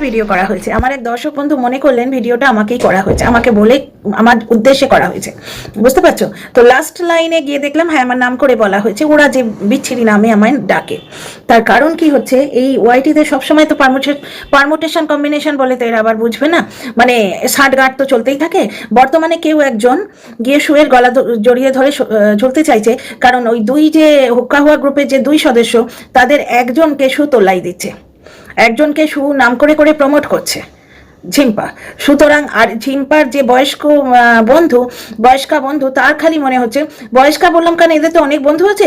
Video করা হয়েছে। আমার এক দর্শক বন্ধু মনে করলেন ভিডিওটা আমাকেই করা হয়েছে, আমাকে বলে আমার উদ্দেশ্যে করা হয়েছে, বুঝতে পারছো তো? লাস্ট লাইনে গিয়ে দেখলাম হ্যাঁ আমার নাম করে বলা হয়েছে, ওরা যে বিচ্ছিরি নামে আমায় ডাকে। তার কারণ কি হচ্ছে, এই ওয়াইটিতে সবসময় তো পারমুটেশন কম্বিনেশন বলে, তো এরা আবার বুঝবে না, মানে ষাটগাঁট তো চলতেই থাকে। বর্তমানে কেউ একজন গিয়ে শুয়ের গলা জড়িয়ে ধরে ঝুলতে চাইছে, কারণ ওই দুই যে হুক্কা হুয়া গ্রুপের যে দুই সদস্য, তাদের একজনকে শু তোলাই দিচ্ছে, একজনকে শু নাম করে করে প্রমোট করছে, ঝিম্পা। সুতরাং আর ঝিম্পার যে বয়স্কা বন্ধু, তার খালি মনে হচ্ছে, বয়স্কা বললাম কারণ এদের তো অনেক বন্ধু আছে,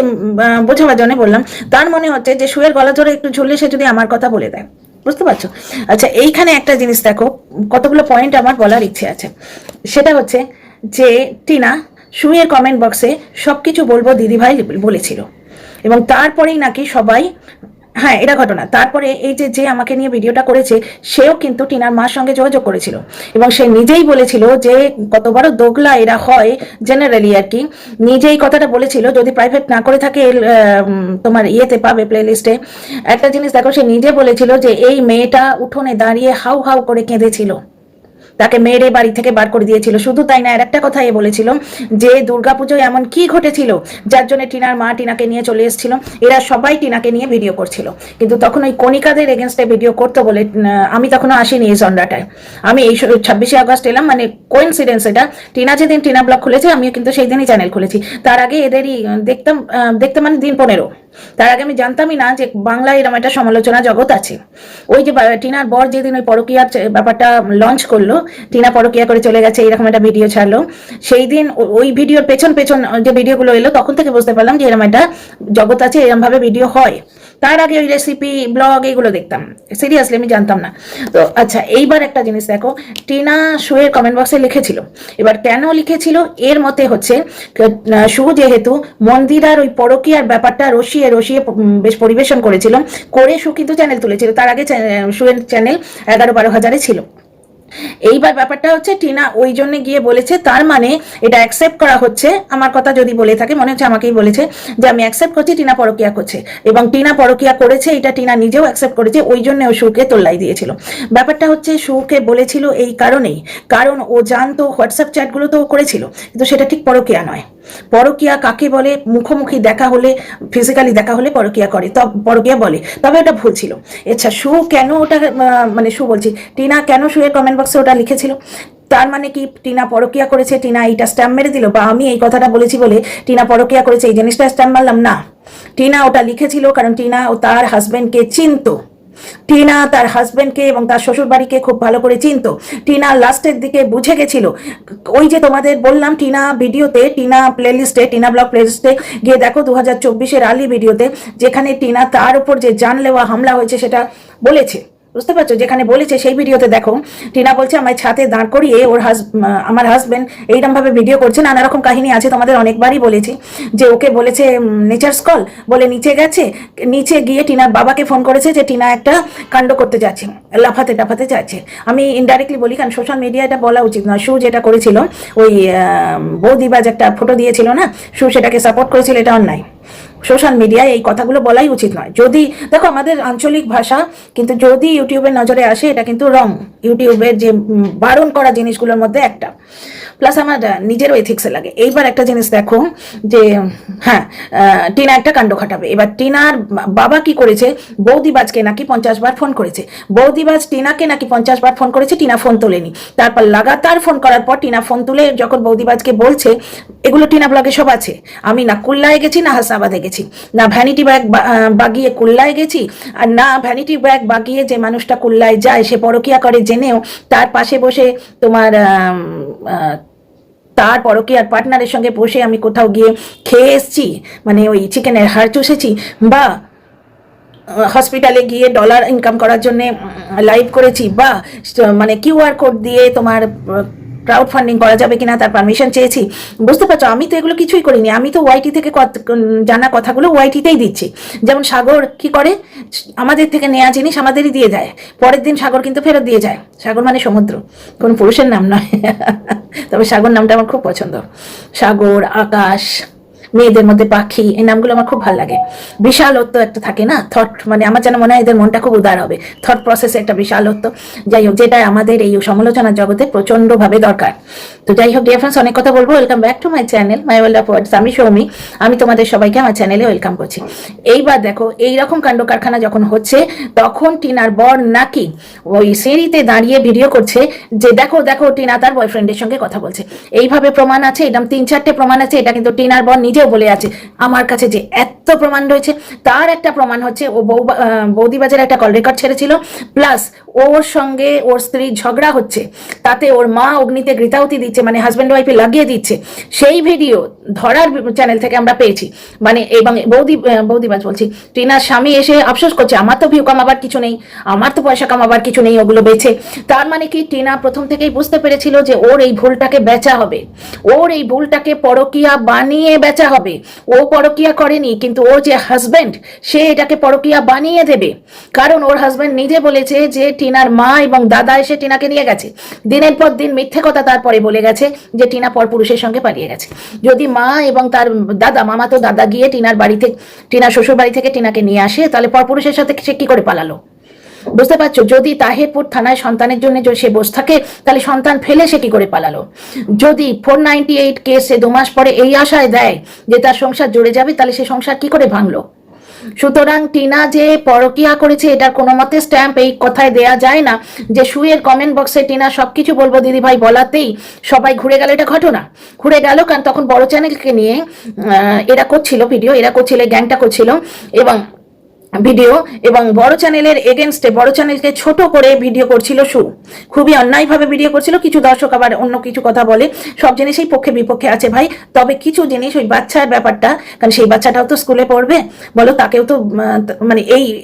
বোঝাবার জন্য বললাম, তার মনে হচ্ছে যে শুয়ের গলা ধরে একটু ঝুললে সে যদি আমার কথা বলে দেয়, বুঝতে পারছো? আচ্ছা, এইখানে একটা জিনিস দেখো, কতগুলো পয়েন্ট আমার বলার ইচ্ছে আছে। সেটা হচ্ছে যে টিনা শুয়ের কমেন্ট বক্সে সবকিছু বলবো দিদিভাই বলেছিল, এবং তারপরেই নাকি সবাই, হ্যাঁ এটা ঘটনা। তারপরে এই যে আমাকে নিয়ে ভিডিওটা করেছে, সেও কিন্তু টিনার মার সঙ্গে যোগাযোগ করেছিল, এবং সে নিজেই বলেছিল যে কত বড় দোগলা এরা হয় জেনারেলি আর কি। নিজেই কথাটা বলেছিল, যদি প্রাইভেট না করে থাকে তোমার ইয়েতে পাবে প্লে লিস্টে। একটা জিনিস দেখো, সে নিজে বলেছিল যে এই মেয়েটা উঠোনে দাঁড়িয়ে হাউ হাউ করে কেঁদেছিল, তাকে মেয়েরে বাড়ি থেকে বার করে দিয়েছিল। শুধু তাই না, আর একটা কথা এ বলেছিল যে দুর্গাপুজোয় এমন কি ঘটেছিল যার জন্য টিনার মা টিনাকে নিয়ে চলে এসেছিল, এরা সবাই টিনাকে নিয়ে ভিডিও করছিল, কিন্তু তখন ওই কণিকাদের এগেনস্টে ভিডিও করতে বলে আমি তখনও আসিনি এই জন্ডাটায়। আমি এই 26শে আগস্ট এলাম, মানে কোইন্সিডেন্স এটা। টিনা যেদিন টিনা ব্লগ খুলেছে, আমিও কিন্তু সেই দিনই চ্যানেল খুলেছি। তার আগে এদেরই দেখতে মানে দিন 15। তার আগে আমি জানতামই না যে বাংলায় এরকম একটা সমালোচনা জগৎ আছে। ওই যে টিনার বর যেদিন ওই পরকীয়ার ব্যাপারটা লঞ্চ করলো, টিনা পরকীয়া করে চলে গেছে এরকম একটা ভিডিও ছাড়লো, সেই দিন ওই ভিডিওর পেছন যে ভিডিওগুলো এলো, তখন থেকে বুঝতে পারলাম যে এরকম একটা জগৎ আছে, এরকম ভাবে ভিডিও হয়। তার আগে ওই রেসিপি ব্লগ এগুলো দেখতাম, সিরিয়াসলি আমি জানতাম না। তো আচ্ছা, এইবার একটা জিনিস দেখো, টিনা শুয়ের কমেন্ট বক্সে লিখেছিল। এবার কেন লিখেছিল, এর মতে হচ্ছে শু যেহেতু মন্দিরার ওই পরকীয়ার ব্যাপারটা রসিয়ে বেশ পরিবেশন করেছিল, করে শু কিন্তু চ্যানেল তুলেছিল। তার আগে শুয়ের চ্যানেল 11-12 হাজারে ছিল। এইবার ব্যাপারটা হচ্ছে টিনা ওই জন্য গিয়ে বলেছে, তার মানে এটা অ্যাকসেপ্ট করা হচ্ছে, আমার কথা যদি বলে থাকে মনে হচ্ছে আমাকেই বলেছে, যে আমি অ্যাকসেপ্ট করছি টিনা পরকীয়া করছে, এবং টিনা পরকীয়া করেছে এটা টিনা নিজেও অ্যাকসেপ্ট করেছে, ওই জন্য ও শুকে তোল্লাই দিয়েছিল। ব্যাপারটা হচ্ছে শুকে বলেছিল এই কারণেই, কারণ ও জানতো হোয়াটসঅ্যাপ চ্যাটগুলো তো করেছিল, কিন্তু সেটা ঠিক পরকীয়া নয়। পরকীয়া কাকে বলে, মুখোমুখি দেখা হলে, ফিজিক্যালি দেখা হলে পরকীয়া করে, পরকীয়া বলে, তবে ওটা ভুল ছিল। আচ্ছা, শু কেন ওটা, মানে শু বলছি, টিনা কেন শুয়ের কমেন্ট বক্সে ওটা লিখেছিল? তার মানে কি টিনা পরকীয়া করেছে, টিনা এইটা স্ট্যাম্প মেরে দিল, বা আমি এই কথাটা বলেছি বলে টিনা পরকীয়া করেছে এই জিনিসটা স্ট্যাম্প মারলাম? না, টিনা ওটা লিখেছিল কারণ টিনা ও তার হাজবেন্ডকে চিনতো। টিনা তার হাজবেন্ডকে এবং তার শ্বশুর বাড়িকে খুব ভালো করে চিনত। টিনা লাস্টের দিকে বুঝে গেছিল, ওই যে তোমাদের বললাম টিনা ভিডিওতে, টিনা প্লেলিস্টে, টিনা ব্লগ প্লেলিস্টে গিয়ে দেখো 2024-এর আর্লি ভিডিওতে, যেখানে টিনা তার উপর যে জানলেওয়া হামলা হয়েছে সেটা বলেছে, বুঝতে পারছো? যেখানে বলেছে সেই ভিডিওতে দেখো, টিনা বলছে আমায় ছাদে দাঁড় করিয়ে আমার হাজবেন্ড এইরকম ভাবে ভিডিও করছে। নানা রকম কাহিনী আছে, তোমাদের অনেকবারই বলেছি যে ওকে বলেছে নেচার স্কল বলে নিচে গেছে, নিচে গিয়ে টিনার বাবাকে ফোন করেছে যে টিনা একটা কাণ্ড করতে যাচ্ছে, লাফাতে যাচ্ছে। আমি ইনডাইরেক্টলি বলি, কারণ সোশ্যাল মিডিয়া এটা বলা উচিত না। শু যেটা করেছিল, ওই বৌদিবাজ একটা ফটো দিয়েছিল না, শু সেটাকে সাপোর্ট করেছিল, এটা অন্যায়। সোশ্যাল মিডিয়ায় এই কথাগুলো বলাই উচিত নয়। যদি দেখো আমাদের আঞ্চলিক ভাষা, কিন্তু যদি ইউটিউবের নজরে আসে এটা কিন্তু রং, ইউটিউবের যে বারণ করা জিনিসগুলোর মধ্যে একটা। প্লাস আমার নিজেরও এথিক্সে লাগে। এইবার একটা জিনিস দেখো যে হ্যাঁ, টিনা একটা কাণ্ড ঘটাবে। এবার টিনার বাবা কি করেছে, বৌদিবাজকে নাকি 50 বার ফোন করেছে, বৌদিবাজ টিনাকে নাকি 50 বার ফোন করেছে, টিনা ফোন তোলেনি। তারপর লাগাতার ফোন করার পর টিনা ফোন তুলে যখন বৌদিবাজকে বলছে, এগুলো টিনা ব্লগে সব আছে, আমি না কুল্লায় গেছি না হাসনাবাদে গেছি, না ভ্যানিটি ব্যাগ বাগিয়ে কুল্লায় গেছি, আর না ভ্যানিটি ব্যাগ বাগিয়ে যে মানুষটা কুল্লায় যায় সে পরকিয়া করে জেনেও তার পাশে বসে তোমার তার পরকীয়ার পার্টনারের সঙ্গে বসে আমি কোথাও গিয়ে খেয়ে এসছি, মানে ওই চিকেনের হাড় চুষেছি, বা হসপিটালে গিয়ে ডলার ইনকাম করার জন্য লাইভ করেছি, বা মানে কিউআর কোড দিয়ে তোমার ক্রাউড ফান্ডিং করা যাবে কিনা তার পারমিশন চেয়েছি। বুঝতে পারছো, আমি তো এগুলো কিছুই করিনি। আমি তো ওয়াইটি থেকে জানা কথাগুলো ওয়াইটিতেই দিচ্ছি। যেমন সাগর কি করে, আমাদের থেকে নেওয়া জিনিস আমাদেরই দিয়ে যায়, পরের দিন সাগর কিন্তু ফেরত দিয়ে যায়। সাগর মানে সমুদ্র, কোনো পুরুষের নাম নয়। তবে সাগর নামটা আমার খুব পছন্দ। সাগর, আকাশ, মেয়েদের মধ্যে পাখি, এই নামগুলো আমার খুব ভালো লাগে। বিশালত্ব একটা থাকে না, থট, মানে আমার যেন মনে হয় এদের মনটা খুব উদার হবে, থট প্রসেসে একটা বিশালত্ব। যাই হোক, যেটা আমাদের এই সমালোচনার জগতে প্রচন্ড ভাবে দরকার। তো যাই হোক ডিয়ার ফ্রেন্ডস, অনেক কথা বলবো। Welcome back to my channel, my world of words. আমি সৌমি, আমি তোমাদের সবাইকে আমার চ্যানেলে ওয়েলকাম করছি। এইবার দেখো, এইরকম কাণ্ড কারখানা যখন হচ্ছে, তখন টিনার বর নাকি ওই সিঁড়িতে দাঁড়িয়ে ভিডিও করছে যে দেখো দেখো টিনা তার বয়ফ্রেন্ডের সঙ্গে কথা বলছে। এইভাবে প্রমাণ আছে, এরকম 3-4টে প্রমাণ আছে। এটা কিন্তু টিনার বর নিজেও বলে আছে, আমার কাছে যে এত প্রমাণ রয়েছে। তার একটা প্রমাণ হচ্ছে, ও বৌদিবাজারে একটা কল রেকর্ড ছেড়েছিল, প্লাস ওর সঙ্গে ওর স্ত্রীর ঝগড়া হচ্ছে, তাতে ওর মা অগ্নিতে ঘৃতাহুতি দিচ্ছে, মানে হাজব্যান্ড ওয়াইফে লাগিয়ে দিচ্ছে। সেই ভিডিও ধরার চ্যানেল থেকে আমরা পেয়েছি। মানে এবং বৌদিবাজ বলছি, টিনার স্বামী এসে আফসোস করছে, আমার তো ভিউ কামাবার কিছু নেই, আমার তো পয়সা কামাবার কিছু নেই, ওগুলো বেছে। তার মানে কি, টিনা প্রথম থেকেই বুঝতে পেরেছিল যে ওর এই ভুলটাকে বেচা হবে, ওর এই ভুলটাকে পরকিয়া বানিয়ে বেচা হবে। ও পরকিয়া করেনি, কিন্তু ওর যে হাজব্যান্ড, সে এটাকে পরকিয়া বানিয়ে দেবে। কারণ ওর হাজব্যান্ড নিজে বলেছে যে টিনার মা এবং দাদা এসে টিনাকে নিয়ে গেছে, দিনের পর দিন মিথ্যে কথা তারপরে বলে গেছে যে টিনা পরপুরুষের সঙ্গে পালিয়ে গেছে। যদি মা এবং তার দাদা, মামা তো দাদা গিয়ে টিনার বাড়িতে, টিনার শ্বশুর বাড়ি থেকে টিনাকে নিয়ে আসে, তাহলে পরপুরুষের সাথে সে কি করে পালালো? বুঝতে পারছো? যদি তাহিরপুর থানায় সন্তানের জন্য সে বসে থাকে, তাহলে সন্তান ফেলে সে কি করে পালালো? যদি 498 কেসে 2 মাস পরে এই আশায় দেয় যে তার সংসার জুড়ে যাবে, তাহলে সে সংসার কি করে ভাঙলো? সুতরাং টিনা যে পরকিয়া করেছে, এটার কোনো মতে স্ট্যাম্প এই কথায় দেয়া যায় না যে শুয়ের কমেন্ট বক্সে টিনা সবকিছু বলবো দিদি ভাই বলাতেই সবাই ঘুরে গেল। এটা ঘটনা ঘুরে গেল, কারণ তখন বড় চ্যানেলকে নিয়ে এরা করছিল ভিডিও, এরা করছিল, গ্যাংটা করছিল ভিডিও, এবং বড় চ্যানেলের এগেনস্টে বড় চ্যানেলকে ছোট করে ভিডিও করছিল। খুবই অন্যায়ভাবে ভিডিও করছিল। কিছু দর্শক আবার অন্য কিছু কথা বলে, সব জিনিসই পক্ষে বিপক্ষে আছে ভাই। তবে কিছু জিনিস, ওই বাচ্চার ব্যাপারটা, কারণ সেই বাচ্চাটাও তো স্কুলে পড়বে, বলো, তাকেও তো মানে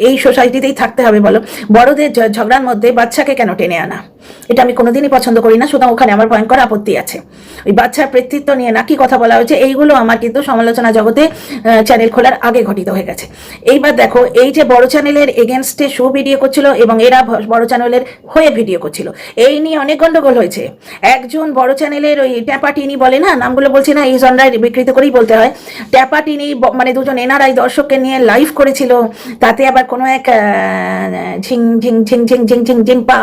এই সোসাইটিতেই থাকতে হবে, বলো। বড়দের ঝগড়ার মধ্যে বাচ্চাকে কেন টেনে আনা, এটা আমি কোনোদিনই পছন্দ করি না। সুতরাং ওখানে আমার ভয়ঙ্কর আপত্তি আছে। ওই বাচ্চার কৃতিত্ব নিয়ে নাকি কথা বলা হয়েছে, এইগুলো আমার কিন্তু সমালোচনা জগতে চ্যানেল খোলার আগে ঘটিত হয়ে গেছে। এইবার দেখো, এই যে বড় চ্যানেলের এগেনস্টে ভিডিও করছিল এবং এরা বড় চ্যানেলের হয়ে ভিডিও করছিল, এই নিয়ে অনেক গন্ডগোল হয়েছে। একজন বড় চ্যানেলের ওই ট্যাপাটিনি বলে না, নামগুলো বলছি না, এই জনরায় বিকৃত করেই বলতে হয়, ট্যাপাটিনি মানে দুজন এনআরআই দর্শককে নিয়ে লাইভ করেছিল। তাতে আবার কোনো এক ঝিং ঝিং ঝিং ঝিং ঝিং ঝিং ঝিং পা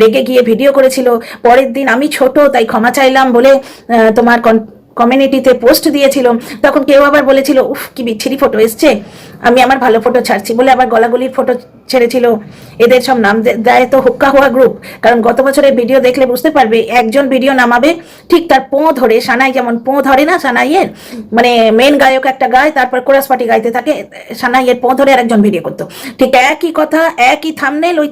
রেগে গিয়ে ভিডিও করেছিল। পরের দিন আমি ছোট তাই ক্ষমা চাইলাম বলে তোমার কমিউনিটিতে পোস্ট দিয়েছিল। তখন কেউ আবার বলেছিল, উফ কি বিচ্ছিরি ফটো এসছে, আমি আমার ভালো ফটো ছাড়ছি বলে আবার গলাগলির ফটো ছেড়েছিল। এদের সব নাম দেয় তো হুক্কা হুয়া গ্রুপ। কারণ গত বছরের ভিডিও দেখলে বুঝতে পারবে, একজন ভিডিও নামাবে, ঠিক তার পোঁ ধরে, সানাই যেমন পোঁ ধরে না, সানাইয়ের মানে মেন গায়ক একটা গায়, তারপর কোরাস পার্টি গাইতে থাকে, সানাইয়ের পোঁ ধরে আরেকজন ভিডিও করতো। ঠিক একই কথা, একই থাম্বনেল, ওই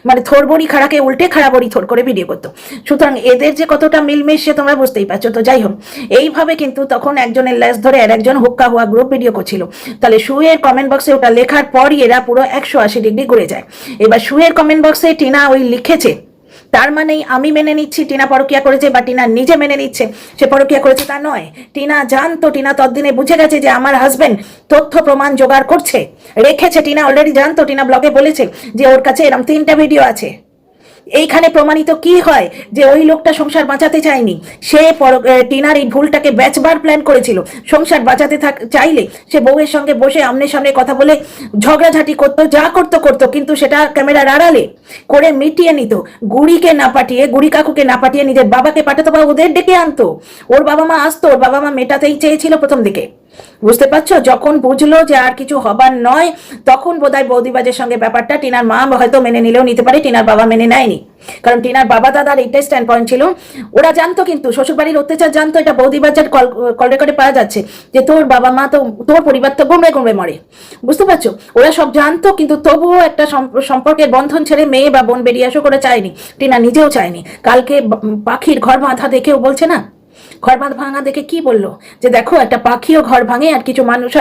মানে থোর বড়ি খাড়াকে উল্টে খাড়া বড়ি থোর করে ভিডিও করতো। সুতরাং এদের যে কতটা মিলমিশ সে তোমরা বুঝতেই পারছো। তো যাই হোক, এইভাবে কিন্তু তখন একজনের লেজ ধরে আর একজন হুক্কা হুয়া গ্রুপ ভিডিও করছিল। তাহলে শুয়ের কমেন্ট বক্সে ওটা লেখার পরই এরা পুরো 180 ডিগ্রি ঘুরে যায়। এবার শুয়ের কমেন্ট বক্সে টিনা ওই লিখেছে, তার মানেই আমি মেনে নিচ্ছি টিনা পরকিয়া করেছে, বা টিনা নিজে মেনে নিচ্ছে সে পরকিয়া করেছে, তা নয়। টিনা জানতো, টিনা ততদিনে বুঝে গেছে যে আমার হাজবেন্ড তথ্য প্রমাণ জোগাড় করছে, রেখেছে। টিনা অলরেডি জানতো, টিনা ব্লগে বলেছে যে ওর কাছে এরকম 3টা ভিডিও আছে। এইখানে প্রমাণিত কি হয় যে ওই লোকটা সংসার বাঁচাতে চায়নি, সে টিনার এই ভুলটাকে বেচবার প্ল্যান করেছিল। সংসার বাঁচাতে চাইলে সে বউয়ের সঙ্গে বসে আমনে সামনে কথা বলে ঝগড়াঝাটি করতো, যা করতো, কিন্তু সেটা ক্যামেরার আড়ালে করে মিটিয়ে নিত। গুড়িকে না পাঠিয়ে, গুড়ি কাকুকে না পাঠিয়ে নিজের বাবাকে পাঠাতো বা ওদের ডেকে আনতো। ওর বাবা মা আসতো, ওর বাবা মা মেটাতেই চেয়েছিল প্রথম দিকে। বুঝতে পারছো? যখন বুঝলো যে আর কিছু হবার নয়, তখন বোধহয় বৌদিবাজের সঙ্গে ব্যাপারটা টিনার মা হয়তো মেনে নিলেও নিতে পারে, টিনার বাবা মেনে নেয়নি। কারণ টিনার বাবা দাদার এইটাই স্ট্যান্ড পয়েন্ট ছিল। ওরা জানতো, কিন্তু শ্বশুরবাড়ির অত্যাচার জানতো, এটা বৌদিবাজার কল রেকর্ডে পাওয়া যাচ্ছে যে তোর বাবা মা তো, তোর পরিবার তো গুমড়ে গুমড়ে মরে। বুঝতে পারছো? ওরা সব জানতো, কিন্তু তবুও একটা সম্পর্কের বন্ধন ছেড়ে মেয়ে বা বোন বেরিয়ে আসো করে চায়নি, টিনা নিজেও চায়নি। কালকে পাখির ঘর বাঁধা দেখেও বলছে না, ঘর ভাঙা দেখে কি বললো যে দেখো একটা পাখিও ঘর ভাঙে আর কিছু মানুষ,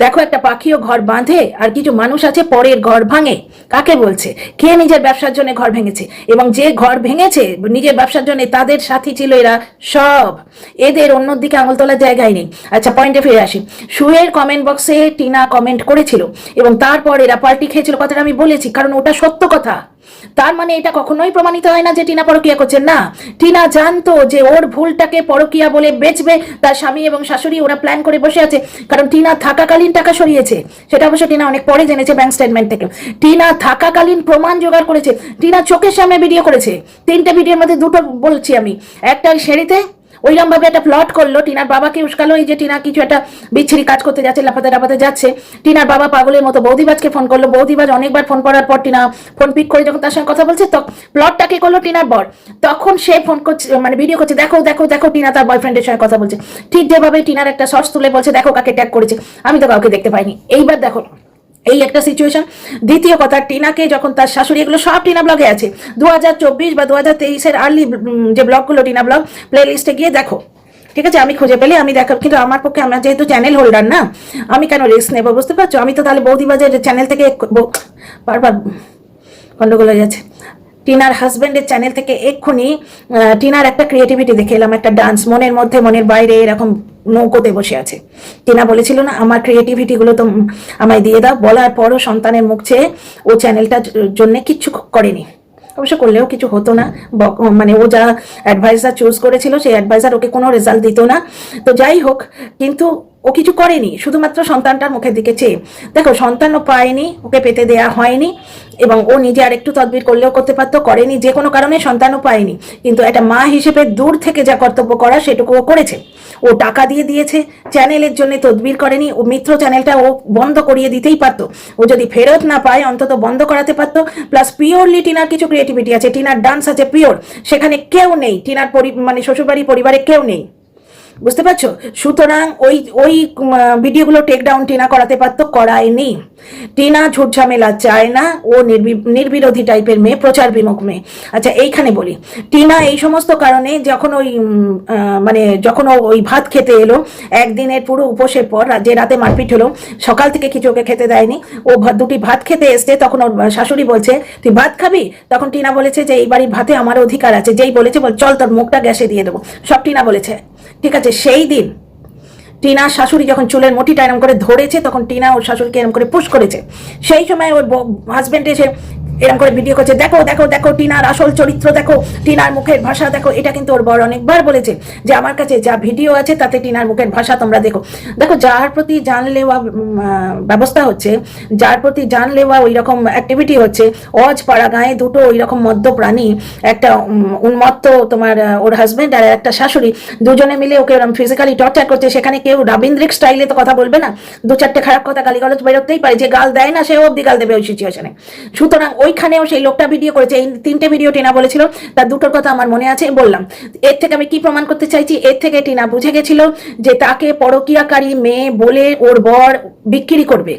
দেখো একটা পাখিও ঘর বাঁধে আর কিছু মানুষ আছে পরের ঘর ভাঙে। কাকে বলছে? কে নিজের ব্যবসার জন্য ঘর ভেঙেছে, এবং যে ঘর ভেঙেছে নিজের ব্যবসার জন্য তাদের সাথী ছিল এরা সব। এদের অন্যদিকে আঙুল তোলার জায়গায় নেই। আচ্ছা, পয়েন্টে ফিরে আসি। শুয়ের কমেন্ট বক্সে টিনা কমেন্ট করেছিল এবং তারপর এরা পাল্টি খেয়েছিল, কথাটা আমি বলেছি, কারণ ওটা সত্য কথা। তার মানে এটা কখনোই প্রমাণিত হয় না যে টিনা পরকীয়া করছে না। টিনা জানতো যে ওর ভুলটাকে পরকীয়া বলে বেচবে, তার স্বামী এবং শাশুড়ি ওরা প্ল্যান করে বসে আছে। কারণ টিনা থাকাকালীন টাকা সরিয়েছে, সেটা অবশ্য টিনা অনেক পরে জেনেছে ব্যাংক স্টেটমেন্ট থেকে। টিনা থাকাকালীন প্রমাণ জোগাড় করেছে, টিনা চোখের সামনে ভিডিও করেছে। 3টে ভিডিওর মধ্যে 2টো বলছি আমি। একটা সিঁড়িতে ওইরকম ভাবে একটা প্লট করলো, টিনার বাবাকে উস্কালো, এই যে টিনা কিছু একটা বিচ্ছিরি কাজ করতে যাচ্ছে, লাফাতে লাফাতে যাচ্ছে। টিনার বাবা পাগলের মতো বৌদিবাজকে ফোন করলো, বৌদিবাজ অনেকবার ফোন করার পর টিনা ফোন পিক করে যখন তার সঙ্গে কথা বলছে, তো প্লটটাকে করলো টিনার বর। তখন সে ফোন করছে, মানে ভিডিও করছে, দেখো দেখো দেখো টিনা তার বয়ফ্রেন্ডের সঙ্গে কথা বলছে। ঠিক যেভাবে টিনার একটা শর্টস তুলে বলছে, দেখো কাকে ট্যাগ করেছে, আমি তো কাউকে দেখতে পাইনি। এইবার দেখো এই একটা সিচুয়েশন। দ্বিতীয় কথা, টিনাকে যখন তার শাশুড়ি, এগুলো সব টিনা ব্লগে আছে, 2024 বা 2023-এর আর্লি যে ব্লগগুলো টিনা ব্লগ প্লে লিস্টে গিয়ে দেখো, ঠিক আছে? আমি খুঁজে পেলে আমি দেখাব, কিন্তু আমার পক্ষে, আমার যেহেতু চ্যানেল হোল্ডার না, আমি কেন রিস্ক নেবো, বুঝতে পারছো? আমি তো তাহলে বৌদিবাজের চ্যানেল থেকে বারবার গন্ডগোল হয়ে যাচ্ছে, টিনার হাজব্যান্ডের চ্যানেল থেকে এক্ষুনি টিনার একটা ক্রিয়েটিভিটি দেখে এলাম, একটা ডান্স, মনের মধ্যে মনের বাইরে এরকম নৌকোতে বসে আছে। টিনা বলেছিল না, আমার ক্রিয়েটিভিটিগুলো তো আমায় দিয়ে দাও, বলার পরও সন্তানের মুখ চেয়ে ও চ্যানেলটার জন্য কিচ্ছু করেনি। অবশ্য করলেও কিছু হতো না, মানে ও যা অ্যাডভাইজার চুজ করেছিল সেই অ্যাডভাইজার ওকে কোনো রেজাল্ট দিত না। তো যাই হোক, কিন্তু ও কিছু করেনি, শুধুমাত্র সন্তানটার মুখের দিকে চেয়ে। দেখো, সন্তানও পায়নি, ওকে পেতে দেয়া হয়নি, এবং ও নিজে আর একটু তদবির করলেও করতে পারতো, করেনি, যে কোনো কারণে সন্তানও পায়নি। কিন্তু একটা মা হিসেবে দূর থেকে যা কর্তব্য করা সেটুকু ও করেছে। ও টাকা দিয়ে দিয়েছে, চ্যানেলের জন্য তদবির করেনি। ও মিত্র চ্যানেলটা ও বন্ধ করিয়ে দিতেই পারতো, ও যদি ফেরত না পায় অন্তত বন্ধ করাতে পারতো। প্লাস পিওরলি টিনার কিছু ক্রিয়েটিভিটি আছে, টিনার ডান্স আছে পিওর, সেখানে কেউ নেই, টিনার মানে শ্বশুরবাড়ি পরিবারে কেউ নেই, বুঝতে পারছো? সুতরাং ওই ওই ভিডিওগুলো টেক ডাউন টিনা করাতে পারতো, করায়নি। টিনা ঝুট ঝামেলা চায় না, ও নির্বিরোধী টাইপের মেয়ে, প্রচার বিমুখ মেয়ে। আচ্ছা, এইখানে বলি, টিনা এই সমস্ত কারণে যখন ওই মানে যখন ওই ভাত খেতে এলো, একদিনের পুরো উপোসের পর, যে রাতে মারপিট হলো, সকাল থেকে কিছু ওকে খেতে দেয়নি, ও দুটি ভাত খেতে এসছে, তখন ওর শাশুড়ি বলছে তুই ভাত খাবি? তখন টিনা বলেছে যে এই বাড়ির ভাতে আমার অধিকার আছে। যেই বলেছে, বল চল তোর মুখটা গ্যাসে দিয়ে দেবো, সব টিনা বলেছে, ঠিক আছে? সেই দিন টিনার শাশুড়ি যখন চুলের মুঠিটা এরম করে ধরেছে, তখন টিনা ওর শাশুড়িকে এরম করে পুশ করেছে। সেই সময় ওর হাজবেন্ড এসে এরকম করে ভিডিও করছে, দেখো দেখো দেখো টিনার আসল চরিত্র দেখো, টিনার মুখের ভাষা দেখো। এটা কিন্তু ওর বড় অনেকবার বলেছে যে আমার কাছে যা ভিডিও আছে তাতে টিনার মুখের ভাষা তোমরা দেখো। দেখো, যার প্রতি জানলেওয়া ব্যবস্থা হচ্ছে, যার প্রতি জানলেওয়া ওই রকম অ্যাক্টিভিটি হচ্ছে, অজপাড়া গায়ে দুটো ওই রকম মদ্য প্রাণী, একটা উন্মত্ত তোমার ওর হাজবেন্ড আর একটা শাশুড়ি, দুজনে মিলে ওকে ওরকম ফিজিক্যালি টর্চার করছে। সেখানে কেউ রবীন্দ্রিক স্টাইলে তো কথা বলবে না, 2-4টে খারাপ কথা গালিগালাজ বেরোতেই পারে, যে গাল দেয় না সেও অব্দি গাল দেবে ওই সিচুয়েশনে। সুতরাং ওইখানেও সেই লোকটা ভিডিও করেছে। এই 3টে ভিডিও টিনা বলেছিল, তার 2টোর কথা আমার মনে আছে, বললাম। এর থেকে আমি কি প্রমাণ করতে চাইছি? এর থেকে টিনা বুঝে গেছিল যে তাকে পরকীয়াকারী মেয়ে বলে ওর বর বিক্রি করবে,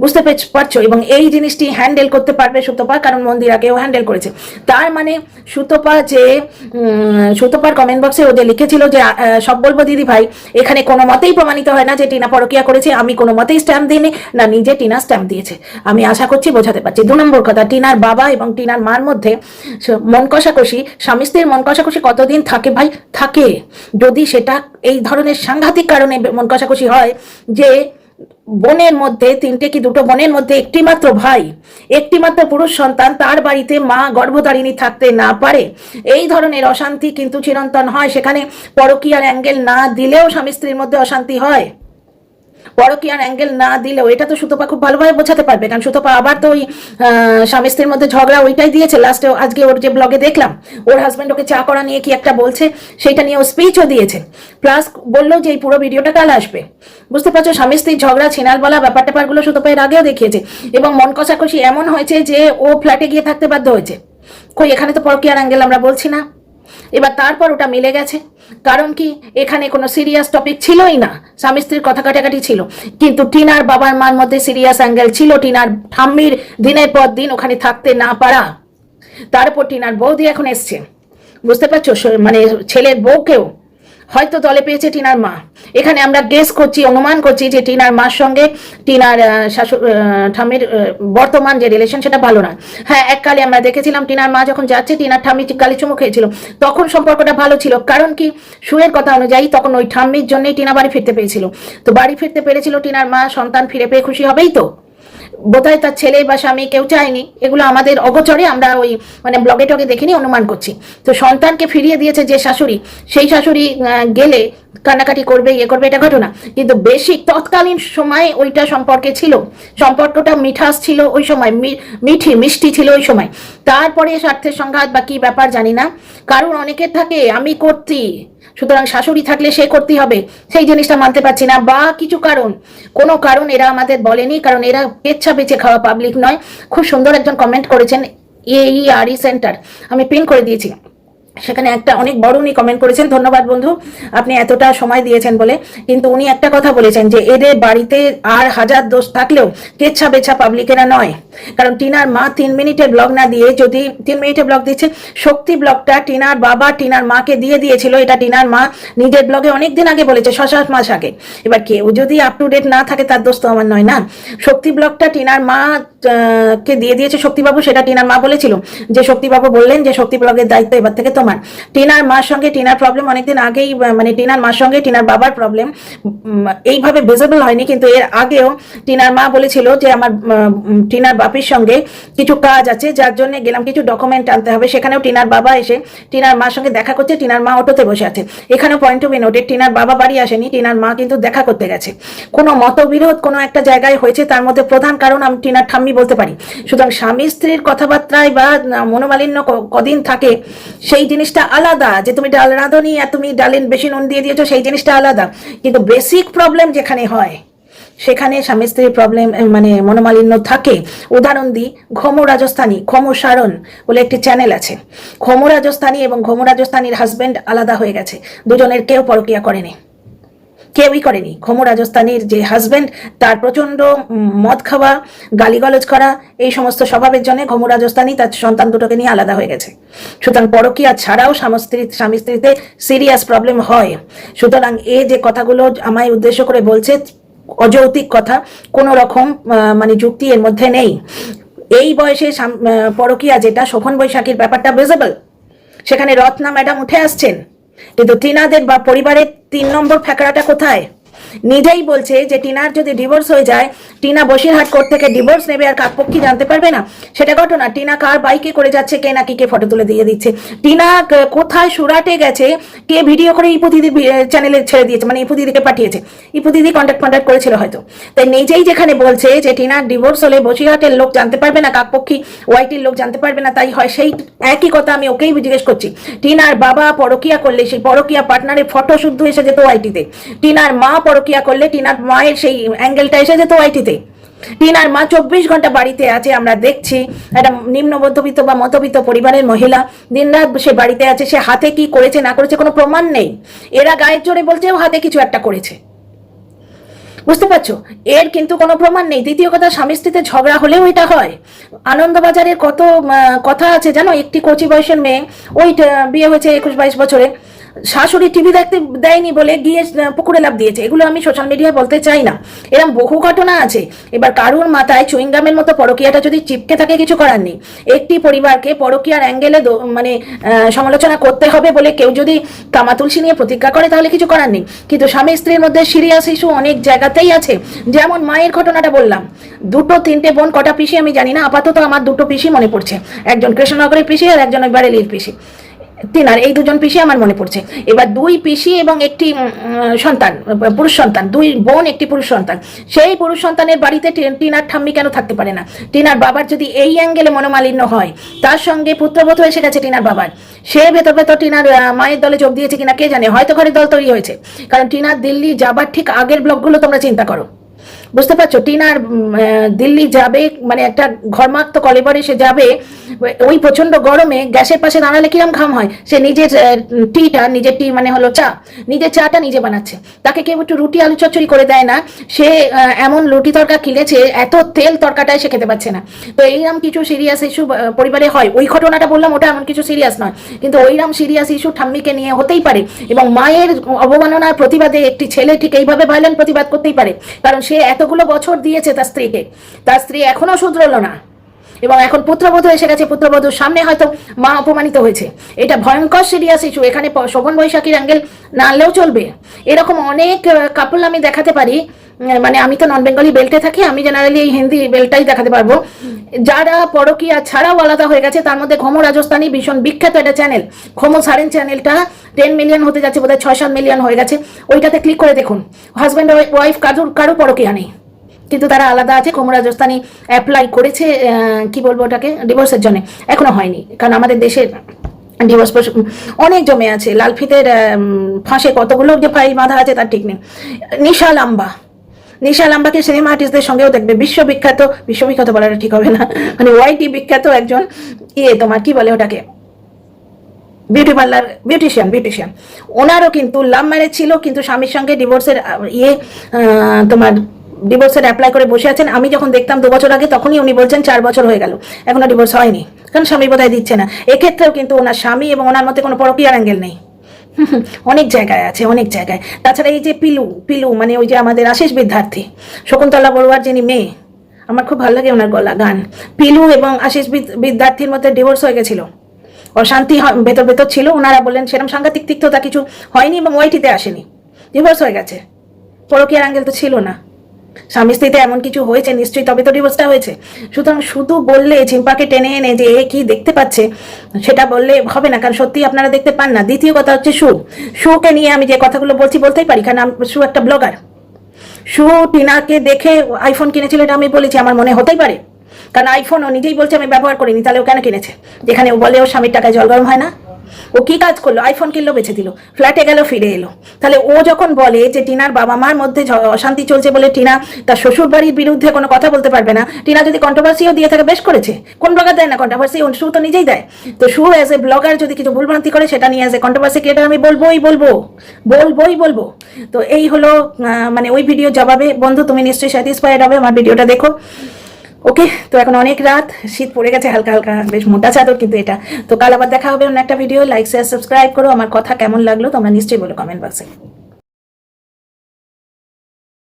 বুঝতে পারছো? এবং এই জিনিসটি হ্যান্ডেল করতে পারবে সুতপা, কারণ মন্দিরাকেও হ্যান্ডেল করেছে। তার মানে সুতপা যে সুতপার কমেন্ট বক্সে ও যে লিখেছিল যে সব বলবো দিদি ভাই, এখানে কোনো মতেই প্রমাণিত হয় না যে টিনা পরকীয়া করেছে, আমি কোনো মতেই স্ট্যাম্প দিইনি, না নিজে টিনা স্ট্যাম্প দিয়েছে। আমি আশা করছি বোঝাতে পারছি। 2 নম্বর কথা, টিনার বাবা এবং টিনার মার মধ্যে মন কষাকষি, স্বামী স্ত্রীর মন কষাকষি কতদিন থাকে ভাই? থাকে। যদি সেটা এই ধরনের সাংঘাতিক কারণে মন কষাকষি হয় যে বোনের মধ্যে, 3টে কি 2টো বোনের মধ্যে একটিমাত্র ভাই, একটিমাত্র পুরুষ সন্তান, তার বাড়িতে মা গর্ভধারিণী থাকতে না পারে, এই ধরনের অশান্তি কিন্তু চিরন্তন হয়। সেখানে পরকীয়ার অ্যাঙ্গেল না দিলেও স্বামী স্ত্রীর মধ্যে অশান্তি হয়, পরকীয়ার অ্যাঙ্গেল না দিলেও। এটা তো সুতপা খুব ভালোভাবে বোঝাতে পারবে, কারণ সুতপা আবার তো ওই স্বামী স্ত্রীর মধ্যে ঝগড়া ওইটাই দিয়েছে লাস্টে। আজকে ওর যে ব্লগে দেখলাম, ওর হাজব্যান্ড ওকে চা করা নিয়ে কি একটা বলছে, সেইটা নিয়ে ও স্পিচও দিয়েছে, প্লাস বললো যে এই পুরো ভিডিওটা কাল আসবে। বুঝতে পারছো, স্বামী স্ত্রীর ঝগড়া, ছিনাল বলা, ব্যাপার ট্যাপারগুলো সুতপা এর আগেও দেখিয়েছে। এবং মন কষাকষি এমন হয়েছে যে ও ফ্ল্যাটে গিয়ে থাকতে বাধ্য হয়েছে। কই, এখানে তো পরকীয়ার অ্যাঙ্গেল আমরা বলছি না। এবার তারপর ওটা মিলে গেছে, কারণ কি এখানে কোনো সিরিয়াস টপিক ছিলই না, স্বামী স্ত্রীর কথা কাটাকাটি ছিল। কিন্তু টিনার বাবার মার মধ্যে সিরিয়াস অ্যাঙ্গেল ছিল, টিনার ঠাম্মির দিনের পর দিন ওখানে থাকতে না পারা। তারপর টিনার বৌদি এখন এসছে, বুঝতে পারছো? মানে ছেলের বউকেও হয়তো দলে পেয়েছে টিনার মা। এখানে আমরা গেস করছি, অনুমান করছি যে টিনার মার সঙ্গে টিনার ঠাম্মির বর্তমান যে রিলেশন সেটা ভালো না। হ্যাঁ, এককালে আমরা দেখেছিলাম টিনার মা যখন যাচ্ছে টিনার ঠাম্মি গালি চুমু খেয়েছিল, তখন সম্পর্কটা ভালো ছিল। কারণ কি, সুয়ের কথা অনুযায়ী তখন ওই ঠাম্মির জন্যই টিনা বাড়ি ফিরতে পেরেছিল। তো বাড়ি ফিরতে পেরেছিল টিনার মা, সন্তান ফিরে পেয়ে খুশি হবেই তো। বোধহয় তার ছেলে বা স্বামী কেউ চায়নি, এগুলো আমাদের অগোচরে আমরা ওই মানে ব্লগে টগে দেখিনি, অনুমান করছি। তো সন্তানকে ফিরিয়ে দিয়েছে যে শাশুড়ি, সেই শাশুড়ি গেলে কান্নাকাটি করবে, ইয়ে করবে, এটা ঘটনা। কিন্তু বেশি তৎকালীন সময় ওইটা সম্পর্কে ছিল, সম্পর্কটা মিঠাস ছিল ওই সময়, মিষ্টি ছিল ওই সময়। তারপরে স্বার্থের সংঘাত বা কি ব্যাপার জানি না, কারণ অনেকের থাকে আমি করতি, সুতরাং শাশুড়ি থাকলে সে করতেই হবে, সেই জিনিসটা মানতে পারছি না, বা কিছু কারণ, কোনো কারণ এরা আমাদের বলেনি, কারণ এরা পেচ্ছা বেঁচে খাওয়া পাবলিক নয়। খুব সুন্দর একজন কমেন্ট করেছেন, ERE সেন্টার, আমি পিন করে দিয়েছি, সেখানে একটা অনেক বড় উনি কমেন্ট করেছেন, ধন্যবাদ বন্ধু আপনি এতটা সময় দিয়েছেন বলে। কিন্তু উনি একটা কথা বলেছেন যে এদের বাড়িতে আর হাজার দোষ থাকলেও কেচ্ছা বেছা পাবলিকেরা নয়। কারণ টিনার মা 3 মিনিটের ব্লগ না দিয়ে, যদি 3 মিনিটের ব্লগ দিচ্ছে, শক্তি ব্লগটা টিনার বাবা টিনার মাকে দিয়ে দিয়েছিল, এটা টিনার মা নিজের ব্লগে অনেকদিন আগে বলেছে, 6-7 মাস আগে। এবার কেউ যদি আপ টু ডেট না থাকে তার দোষ তো আমার নয় না। শক্তি ব্লগটা টিনার মা কে দিয়ে দিয়েছে শক্তিবাবু, সেটা টিনার মা বলেছিল, যে শক্তিবাবু বললেন যে শক্তি ব্লগের দায়িত্ব এবার থেকে তোমার। টিনার মার সঙ্গে টিনার প্রবলেম অনেকদিন আগেই, মানে টিনার মার সঙ্গে টিনার বাবার প্রবলেম এইভাবে ভিজিবল হয়নি, কিন্তু এর আগেও টিনার মা বলেছিল যে আমার টিনার বাপির সঙ্গে কিছু কাজ আছে, যার জন্য গেলাম, কিছু ডকুমেন্ট আনতে হবে। সেখানেও টিনার বাবা এসে টিনার মার সঙ্গে দেখা করছে, টিনার মা অটোতে বসে আছে। এখানে পয়েন্ট টু বি নোটেড, টিনার বাবা বাড়ি আসেনি, টিনার মা কিন্তু দেখা করতে গেছে। কোনো মতবিরোধ কোনো একটা জায়গায় হয়েছে, তার মধ্যে প্রধান কারণ আমি টিনার ঠাম্মি বলতে পারি। সুতরাং স্বামী স্ত্রীর কথাবার্তায় বা মনোমালিন্য কদিন থাকে, সেই জিনিসটা আলাদা। যে তুমি ডাল রাঁধুনি আর তুমি ডালে বেশি নুন দিয়ে দিয়েছো, সেই জিনিসটা আলাদা। কিন্তু বেসিক প্রবলেম যেখানে হয়, সেখানে স্বামী স্ত্রীর প্রবলেম, মানে মনোমালিন্য থাকে। উদাহরণ দিই, ঘমো রাজস্থানী, ঘমো সারণ বলে একটি চ্যানেল আছে। ঘমো রাজস্থানী এবং ঘমো রাজস্থানীর হাজব্যান্ড আলাদা হয়ে গেছে, দুজনের কেউ পরকিয়া করেনি, কেউই করেনি। ঘমো রাজস্থানীর যে হাজব্যান্ড, তার প্রচন্ড মদ খাওয়া, গালিগালাজ করা, এই সমস্ত স্বভাবের জন্য ঘমো রাজস্থানী তার সন্তান দুটোকে নিয়ে আলাদা হয়ে গেছে। সুতরাং পরকীয়া ছাড়াও স্বামী স্ত্রীতে সিরিয়াস প্রবলেম হয়। সুতরাং এই যে কথাগুলো আমায় উদ্দেশ্য করে বলছে, অযৌক্তিক কথা, কোনো রকম মানে যুক্তি এর মধ্যে নেই। এই বয়সে পরকীয়া, যেটা শোভন বৈশাখীর ব্যাপারটা ভিজিবল, সেখানে রত্না ম্যাডাম উঠে আসছেন, কিন্তু টিনাদের বা পরিবারের 3 নম্বর ফ্যাকড়াটা কোথায়? নিজেই বলছে যে টিনার যদি ডিভোর্স হয়ে যায়, টিনা বসিরহাট কোর্ট থেকে ডিভোর্স নেবে আর কাকপক্ষী জানতে পারবে না, সেটা ঘটনা। টিনা কার বাইকে করে যাচ্ছে, কে নাকি কে ফটো তুলে দিয়ে দিচ্ছে, টিনা কোথায় সুরাটে গেছে, কে ভিডিও করে ইপুদিদির চ্যানেলে ছেড়ে দিয়েছে, মানে ইপুদিদিকে পাঠিয়েছে, ইপুদিদি কন্ট্যাক্ট করেছিল হয়তো। তাই নিজেই যেখানে বলছে যে টিনার ডিভোর্স হলে বসিরহাটের লোক জানতে পারবে না, কাকপক্ষী ওয়াইটির লোক জানতে পারবে না, তাই হয়, সেই একই কথা আমি ওকেই জিজ্ঞেস করছি। টিনার বাবা পরকিয়া করলে সেই পরকিয়া পার্টনারের ফটো শুদ্ধ এসে যেত ওয়াইটিতে, টিনার মা পরকিয়া করলে টিনার মায়ের সেই অ্যাঙ্গেলটা এসে যেত ওয়াইটিতে। টিনার মা 24 ঘন্টা বাড়িতে আছে, আমরা দেখছি, একটা নিম্ন মধ্যবিত্ত বা মধ্যবিত্ত পরিবারের মহিলা, দিনরাত সে বাড়িতে আছে। সে হাতে কি করেছে না করেছে কোনো প্রমাণ নেই, এরা গায়ের জোরে বলছে ও হাতে কিছু একটা করেছে, বুঝতে পারছো, এর কিন্তু কোনো প্রমাণ নেই। দ্বিতীয় কথা, স্বামী স্ত্রীতে ঝগড়া হলেও এটা হয়। আনন্দবাজারের কত কথা আছে জানো, একটি কচি বয়সের মেয়ে, ওই বিয়ে হয়েছে 21-22 বছরে, শাশুড়ি টিভি দেখতে দেয়নি বলে গিয়ে পুকুরে লাফ দিয়েছে। এগুলো আমি সোশ্যাল মিডিয়ায় বলতে চাই না, এরকম বহু ঘটনা আছে। এবার কারুর মাথায় চুইংগামের মতো পরকিয়াটা যদি চিপকে থাকে, কিছু করার নেই। একটি পরিবারকে পরকিয়ার অ্যাঙ্গেলে মানে সমালোচনা করতে হবে বলে কেউ যদি কামাতুলসি নিয়ে প্রতিজ্ঞা করে, তাহলে কিছু করার নেই। কিন্তু স্বামী স্ত্রীর মধ্যে সিরিয়াস ইস্যু অনেক জায়গাতেই আছে। যেমন মায়ের ঘটনাটা বললাম, 2-3টে বোন, কটা পিসি আমি জানি না, আপাতত আমার 2টো পিসি মনে পড়ছে, একজন কৃষ্ণনগরের পিসি আর একজন বারেলির পিসি, তিনার, এই 2জন পিসি আমার মনে পড়ছে। এবার 2 পিসি এবং একটি সন্তান, পুরুষ সন্তান, 2 বোন, একটি পুরুষ সন্তান। সেই পুরুষ সন্তানের বাড়িতে টিনার ঠাম্মি কেন থাকতে পারে না? টিনার বাবার যদি এই অ্যাঙ্গেলে মনোমালিন্য হয়, তার সঙ্গে পুত্রবধূ এসে গেছে টিনার বাবার, সে ভেতর ভেতর টিনার মায়ের দলে যোগ দিয়েছে কিনা কে জানে, হয়তো ঘরে দল তৈরি হয়েছে। কারণ টিনার দিল্লি যাবার ঠিক আগের ব্লগগুলো তোমরা চিন্তা করো, বুঝতে পারছো, টিনার দিল্লি যাবে, মানে একটা ঘরমাক্ত কলেবরে সে যাবে, ওই প্রচন্ড গরমে গ্যাসের পাশে দাঁড়ালে কিরম ঘাম হয়। সে নিজের নিজের টি মানে হলো চা, নিজের চাটা নিজে বানাচ্ছে, তাকে কেউ একটু রুটি আলু চচ্চড়ি করে দেয় না, সে এমন রুটি তরকা কিনেছে, এত তেল তরকাটায় সে খেতে পাচ্ছে না। তো এইরকম কিছু সিরিয়াস ইস্যু পরিবারে হয়। ওই ঘটনাটা বললাম, ওটা এমন কিছু সিরিয়াস নয়, কিন্তু ওইরকম সিরিয়াস ইস্যু ঠাম্মিকে নিয়ে হতেই পারে। এবং মায়ের অবমাননার প্রতিবাদে একটি ছেলে ঠিক এইভাবে ভায়োলেন্ট প্রতিবাদ করতেই পারে, কারণ সে এতগুলো বছর দিয়েছে তার স্ত্রীকে, তার স্ত্রী এখনো শুধরলো না, এবং এখন পুত্রবধূ এসে গেছে, পুত্রবধূর সামনে হয়তো মা অপমানিত হয়েছে। এটা ভয়ঙ্কর সিরিয়াস ইস্যু, এখানে শোভন বৈশাখীর অ্যাঙ্গেল না আনলেও চলবে। এরকম অনেক কাপল আমি দেখাতে পারি মানে আমি তো নন বেঙ্গলি বেল্টে থাকি, আমি জেনারেলি এই হিন্দি বেল্টটাই দেখাতে পারবো। যারা পরকীয়া ছাড়াও আলাদা হয়ে গেছে তার মধ্যে ঘমো রাজস্থানী ভীষণ বিখ্যাত একটা চ্যানেল, ঘমো সারেন চ্যানেলটা 10 মিলিয়ন হতে যাচ্ছে, বোধহয় 6-7 মিলিয়ন হয়ে গেছে। ওইটাতে ক্লিক করে দেখুন, হাজব্যান্ড ওয়াইফ কারো পরকীয়া নেই, কিন্তু তারা আলাদা আছে। ঘমো রাজস্থানী অ্যাপ্লাই করেছে কি বলবো ওটাকে, ডিভোর্সের জন্য, এখনো হয়নি, কারণ আমাদের দেশের ডিভোর্স অনেক জমে আছে। লালফিতের ফাঁসে কতগুলো যে ফাইল বাঁধা আছে তার ঠিক নেই। নিশা লাম্বাকে সিনেমা আর্টিস্টদের সঙ্গেও দেখবে, বিশ্ববিখ্যাত বলাটা ঠিক হবে না, মানে ওয়াইটি বিখ্যাত একজন তোমার কি বলে ওটাকে, বিউটিশিয়ান। ওনারও কিন্তু লাভ ম্যারেজ ছিল, কিন্তু স্বামীর সঙ্গে ডিভোর্সের তোমার ডিভোর্সের অ্যাপ্লাই করে বসে আছেন। আমি যখন দেখতাম 2 বছর আগে, তখনই উনি বলছেন 4 বছর হয়ে গেল, এখনো ডিভোর্স হয়নি, কারণ স্বামী বোধহয় দিচ্ছে না। এক্ষেত্রেও কিন্তু ওনার স্বামী এবং ওনার মধ্যে কোনো পরকীয়ার অ্যাঙ্গেল নেই। অনেক জায়গায় আছে, অনেক জায়গায়। তাছাড়া এই যে পিলু মানে ওই যে আমাদের আশিস বিদ্যার্থী, শকুন্তলা বড়ুয়ার যিনি মেয়ে, আমার খুব ভালো লাগে ওনার গলা গান। পিলু এবং আশিস বিদ্যার্থীর মধ্যে ডিভোর্স হয়ে গেছিল, অশান্তি ভেতর ছিল। ওনারা বললেন সেরকম সাংঘাতিক তিক্ততা কিছু হয়নি এবং ওয়াইটিতে আসেনি, ডিভোর্স হয়ে গেছে। পরকীয়ার অ্যাঙ্গেল তো ছিল না, স্বামী স্ত্রীতে এমন কিছু হয়েছে নিশ্চয়ই, তবে তো ডিভোর্সটা হয়েছে। সুতরাং শুধু বললে ঝিম্পাকে টেনে এনে যে এ কি দেখতে পাচ্ছে সেটা বললে হবে না, কারণ সত্যি আপনারা দেখতে পান না। দ্বিতীয় কথা হচ্ছে শুকে নিয়ে আমি যে কথাগুলো বলতেই পারি, কারণ শু একটা ব্লগার। শু টিনাকে দেখে আইফোন কিনেছিল, এটা আমি বলেছি, আমার মনে হতেই পারে, কারণ আইফোন ও নিজেই বলছে আমি ব্যবহার করিনি, তাহলে ও কেন কিনেছে? যেখানে ও বলে ও স্বামীর টাকায় জল গরম হয় না। ও কি কাজ করলো? আইফোন কিনলো, বেঁচে দিল, ফ্ল্যাটে গেল, ফিরে এলো। তাহলে ও যখন বলে যে টিনার বাবা মার মধ্যে অশান্তি চলছে বলে টিনা তার শ্বশুর বাড়ির বিরুদ্ধে কোনো কথা বলতে পারবে না, টিনা যদি কন্ট্রোভার্সিও দিয়ে থাকে, বেশ করেছে। কোন ব্লগার দেয় না কন্ট্রোভার্সি? শু তো নিজেই দেয়। তো শু অ্যাজ এ ব্লগার যদি কিছু ভুলভ্রান্তি করে, সেটা নিয়ে অ্যাজ এ কন্ট্রোভার্সি ক্রিয়েটার আমি বলবো। তো এই হলো মানে ওই ভিডিও জবাবে। বন্ধু, তুমি নিশ্চয়ই স্যাটিসফাইড হবে, আমার ভিডিওটা দেখো। ওকে, তো এখন অনেক রাত, শীত পড়ে গেছে হালকা হালকা, বেশ মোটা চাদর কিন্তু এটা। তো কাল আবার দেখা হবে অন্য একটা ভিডিও। লাইক শেয়ার সাবস্ক্রাইব করো। আমার কথা কেমন লাগলো তোমরা নিশ্চয়ই বলো কমেন্ট বক্সে।